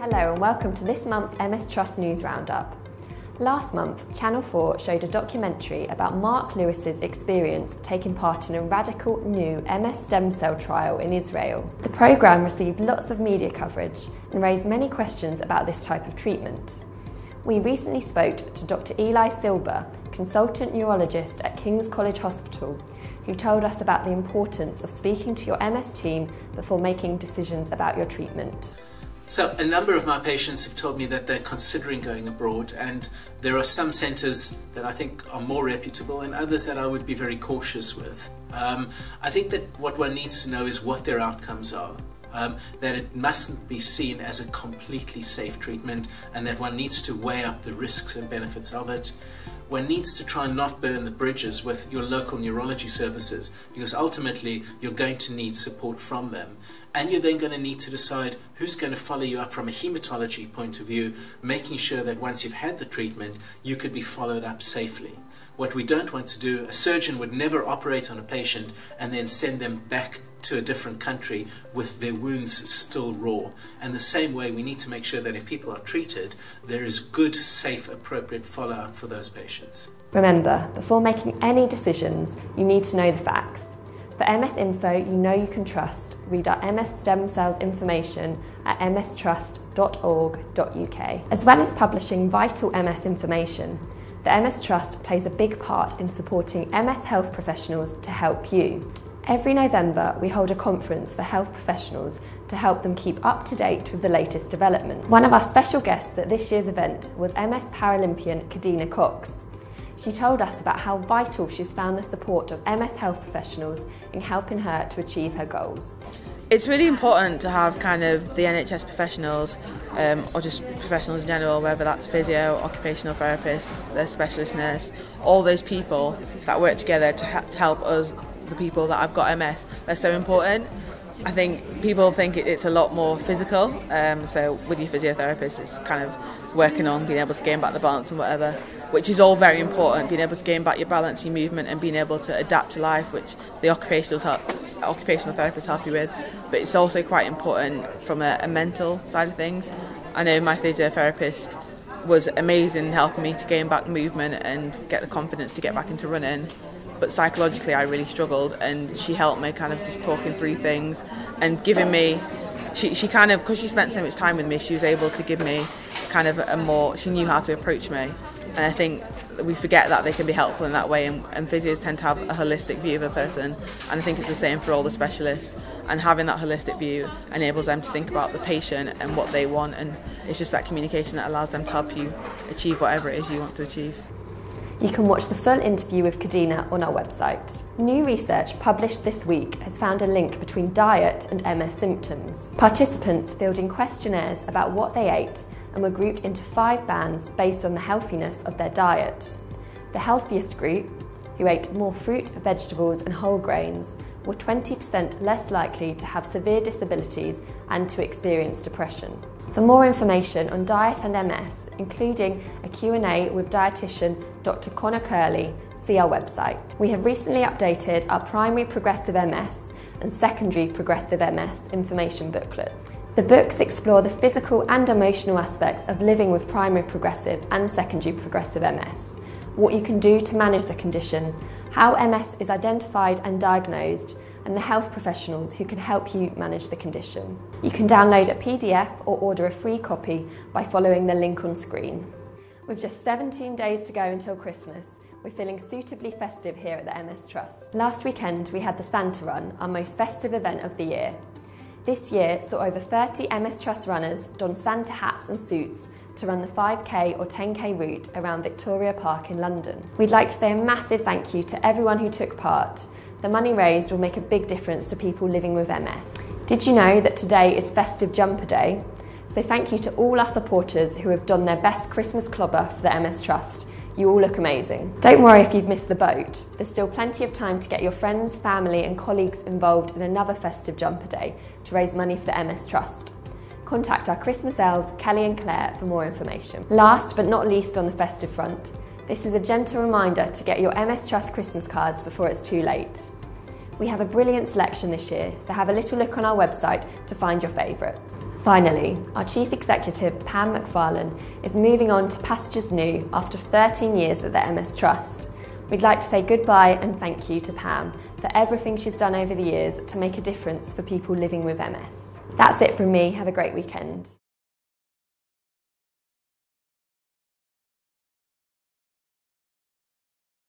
Hello and welcome to this month's MS Trust News Roundup. Last month, Channel 4 showed a documentary about Mark Lewis's experience taking part in a radical new MS stem cell trial in Israel. The programme received lots of media coverage and raised many questions about this type of treatment. We recently spoke to Dr. Eli Silber, consultant neurologist at King's College Hospital, who told us about the importance of speaking to your MS team before making decisions about your treatment. So a number of my patients have told me that they're considering going abroad, and there are some centres that I think are more reputable and others that I would be very cautious with. I think that what one needs to know is what their outcomes are. That it mustn't be seen as a completely safe treatment, and that one needs to weigh up the risks and benefits of it. One needs to try and not burn the bridges with your local neurology services, because ultimately you're going to need support from them. And you're then going to need to decide who's going to follow you up from a hematology point of view, making sure that once you've had the treatment, you could be followed up safely. What we don't want to do, a surgeon would never operate on a patient and then send them back to a different country with their wounds still raw. And the same way, we need to make sure that if people are treated, there is good, safe, appropriate follow-up for those patients. Remember, before making any decisions, you need to know the facts. For MS info you know you can trust, read our MS stem cells information at mstrust.org.uk. As well as publishing vital MS information, the MS Trust plays a big part in supporting MS health professionals to help you. Every November, we hold a conference for health professionals to help them keep up to date with the latest development. One of our special guests at this year's event was MS Paralympian Kadina Cox. She told us about how vital she's found the support of MS health professionals in helping her to achieve her goals. It's really important to have kind of the NHS professionals, or just professionals in general, whether that's physio, occupational therapists, the specialist nurse, all those people that work together to help us, the people that have got MS. They're so important. I think people think it's a lot more physical, so with your physiotherapist it's kind of working on being able to gain back the balance and whatever, which is all very important, being able to gain back your balance, your movement, and being able to adapt to life, which the occupational therapists help you with. But it's also quite important from a mental side of things. I know my physiotherapist was amazing in helping me to gain back movement and get the confidence to get back into running. But psychologically I really struggled, and she helped me kind of just talking through things and giving me, she kind of, because she spent so much time with me, she was able to give me kind of she knew how to approach me. And I think we forget that they can be helpful in that way, and physios tend to have a holistic view of a person, and I think it's the same for all the specialists, and having that holistic view enables them to think about the patient and what they want, and it's just that communication that allows them to help you achieve whatever it is you want to achieve. You can watch the full interview with Kadina on our website. New research published this week has found a link between diet and MS symptoms. Participants filled in questionnaires about what they ate and were grouped into 5 bands based on the healthiness of their diet. The healthiest group, who ate more fruit, vegetables and whole grains, were 20% less likely to have severe disabilities and to experience depression. For more information on diet and MS, including a Q&A with dietitian Dr. Connor Curley, see our website. We have recently updated our primary progressive MS and secondary progressive MS information booklet. The books explore the physical and emotional aspects of living with primary progressive and secondary progressive MS, what you can do to manage the condition, how MS is identified and diagnosed, and the health professionals who can help you manage the condition. You can download a PDF or order a free copy by following the link on screen. With just 17 days to go until Christmas, we're feeling suitably festive here at the MS Trust. Last weekend we had the Santa Run, our most festive event of the year. This year saw over 30 MS Trust runners don Santa hats and suits to run the 5k or 10k route around Victoria Park in London. We'd like to say a massive thank you to everyone who took part. The money raised will make a big difference to people living with MS. Did you know that today is Festive Jumper Day? So thank you to all our supporters who have done their best Christmas clobber for the MS Trust. You all look amazing. Don't worry if you've missed the boat. There's still plenty of time to get your friends, family and colleagues involved in another Festive Jumper Day to raise money for the MS Trust. Contact our Christmas elves, Kelly and Claire, for more information. Last but not least on the festive front, this is a gentle reminder to get your MS Trust Christmas cards before it's too late. We have a brilliant selection this year, so have a little look on our website to find your favourites. Finally, our Chief Executive, Pam McFarlane, is moving on to pastures new after 13 years at the MS Trust. We'd like to say goodbye and thank you to Pam for everything she's done over the years to make a difference for people living with MS. That's it from me. Have a great weekend.